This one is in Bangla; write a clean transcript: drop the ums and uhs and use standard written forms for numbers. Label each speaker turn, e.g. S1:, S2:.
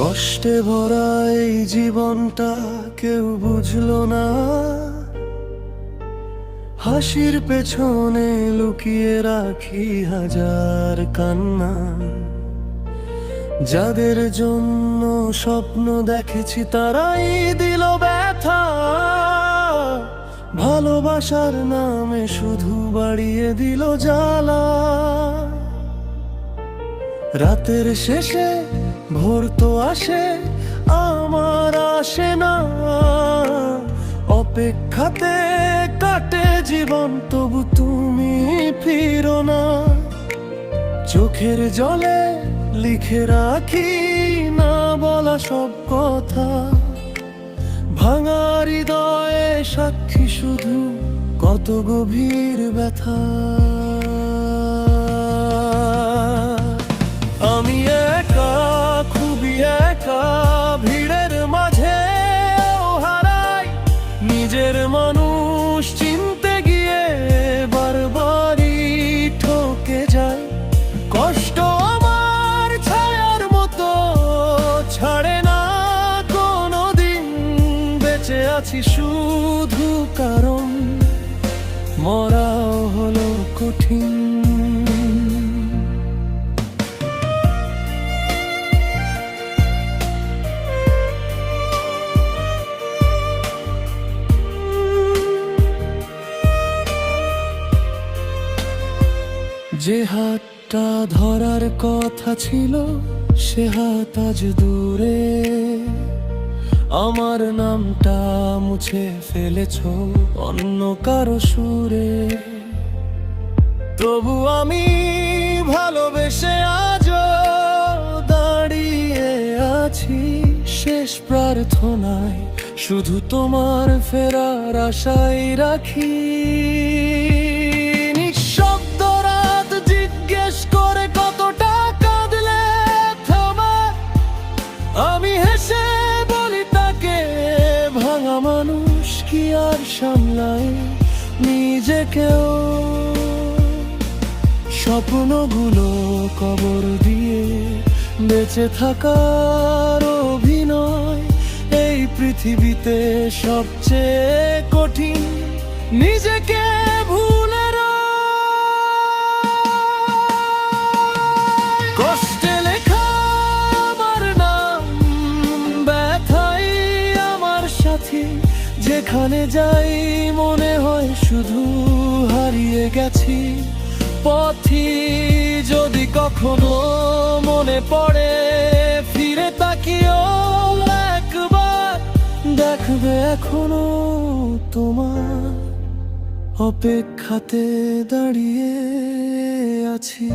S1: কষ্টে ভরা এই জীবনটা কেউ বুঝলো না, হাসির পেছনে লুকিয়ে রাখি হাজার কান্না। যাদের জন্য স্বপ্ন দেখেছি তারাই দিল ব্যথা, ভালোবাসার নামে শুধু বাড়িয়ে দিল জ্বালা। রাতের শেষে ভোর তো আসে, আমার আসে না, অপেক্ষাতে কাটে জীবন, তবু তুমি ফিরো না। চোখের জলে লিখে রাখি না বলা সব কথা, ভাঙা হৃদয়ে সাক্ষী শুধু কত গভীর ব্যথা। আমি একা, খুবই একা, ভিড়ের মাঝে হারাই নিজের মানুষ চিনতে গিয়ে বারবারই ঠকে যায়। কষ্ট আমার ছায়ার মতো ছাড়ে না কোনোদিন, বেঁচে আছি শুধু কারণ মরাও হলো কঠিন। যে হাতটা ধরার কথা ছিল সে হাত আজ দূরে, আমার নামটা মুছে ফেলেছো অন্য কারো সুরে। তবু আমি ভালোবেসে আজও দাঁড়িয়ে আছি শেষ প্রার্থনায়, শুধু তোমার ফেরার আশাই রাখি। নিঃশব্দ রাত জিজ্ঞেস করে কতটা কাঁদলে থামা, আমি হেসে বলি তাকে ভাঙা মানুষ কি আর সামলায় নিজেকেও। স্বপ্নগুলো কবর দিয়ে বেঁচে থাকার অভিনয়, এই পৃথিবীতে সবচেয়ে কঠিন নিজেকে ভুলে রয়। কষ্টে লেখা আমার নাম, ব্যথাই আমার সাথী, যেখানে যাই মনে হয় শুধু হারিয়ে গেছি পথই। যদি কখনো মনে পড়ে ফিরে তাকিও একবার, দেখবে এখনো তোমার অপেক্ষাতে দাঁড়িয়ে আছি।